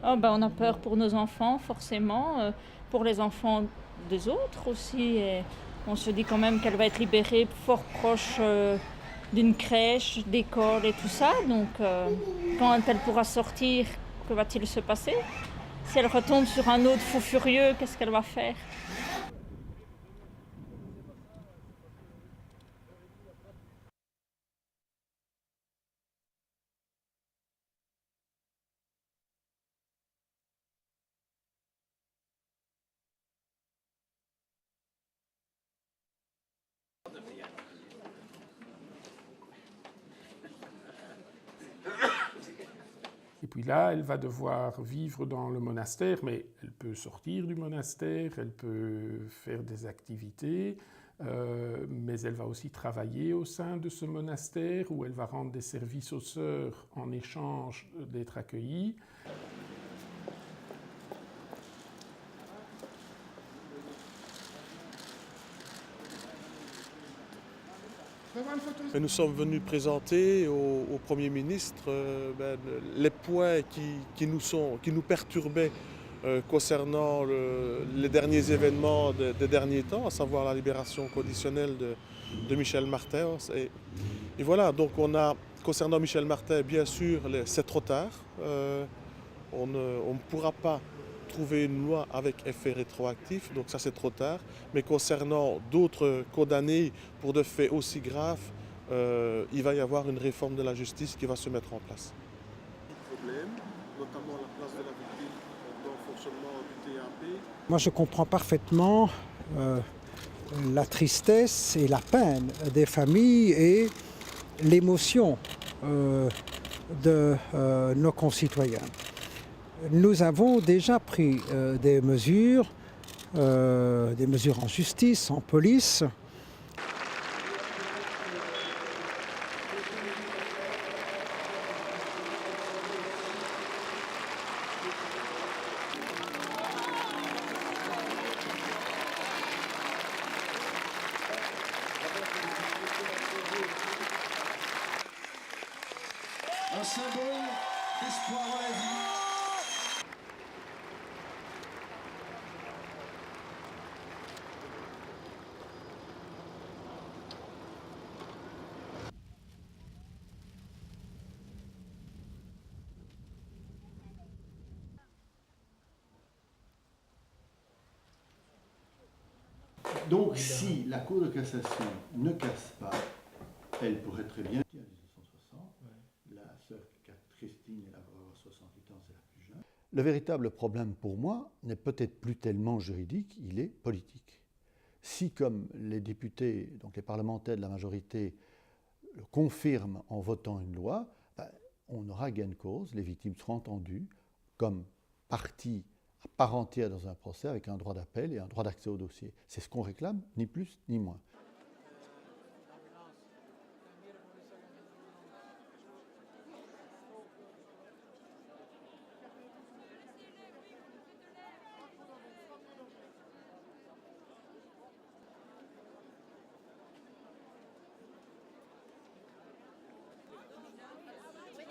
Oh, ben, on a peur pour nos enfants, forcément, pour les enfants des autres aussi. Et on se dit quand même qu'elle va être libérée fort proche d'une crèche, d'école et tout ça. Donc, quand elle pourra sortir, que va-t-il se passer? Si elle retombe sur un autre fou furieux, qu'est-ce qu'elle va faire? Et puis là, elle va devoir vivre dans le monastère, mais elle peut sortir du monastère, elle peut faire des activités, mais elle va aussi travailler au sein de ce monastère où elle va rendre des services aux sœurs en échange d'être accueillie. Nous sommes venus présenter au Premier ministre les points qui nous perturbaient concernant les derniers événements des derniers temps, à savoir la libération conditionnelle de Michel Martin. Et voilà, donc concernant Michel Martin, bien sûr, c'est trop tard. On ne pourra pas trouver une loi avec effet rétroactif, donc ça c'est trop tard. Mais concernant d'autres condamnés pour des faits aussi graves, il va y avoir une réforme de la justice qui va se mettre en place. Problème, notamment la place de la victime dans le fonctionnement du TAP. Moi je comprends parfaitement la tristesse et la peine des familles et l'émotion de nos concitoyens. Nous avons déjà pris des mesures en justice, en police. Un symbole d'espoir à la vie. Donc si la Cour de cassation ne casse pas, elle pourrait très bien, en 1960, la sœur Christine, elle va avoir 68 ans, c'est la plus jeune. Le véritable problème pour moi n'est peut-être plus tellement juridique, il est politique. Si, comme les députés, donc les parlementaires de la majorité, le confirment en votant une loi, on aura gain de cause, les victimes seront entendues comme partie à part entière dans un procès avec un droit d'appel et un droit d'accès au dossier. C'est ce qu'on réclame, ni plus ni moins.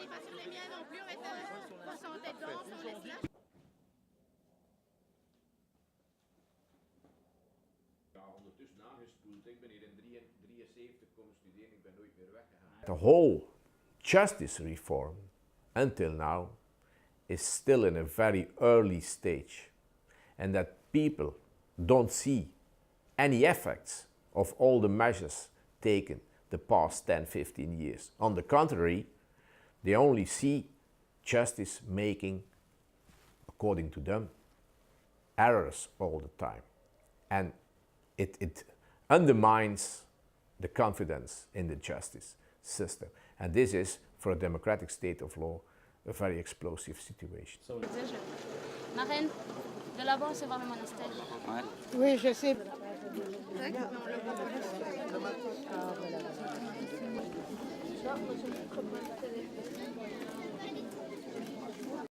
Pas sur les miens non plus, on va passer en tête danse, on laisse là. The whole justice reform until now is still in a very early stage, and that people don't see any effects of all the measures taken the past 10-15 years. On the contrary, they only see justice making, according to them, errors all the time. And it undermines the confidence in the justice system. And this is, for a democratic state of law, a very explosive situation. Marraine, de là-bas, c'est vers le monastère. Ouais. Oui, je sais. Tac.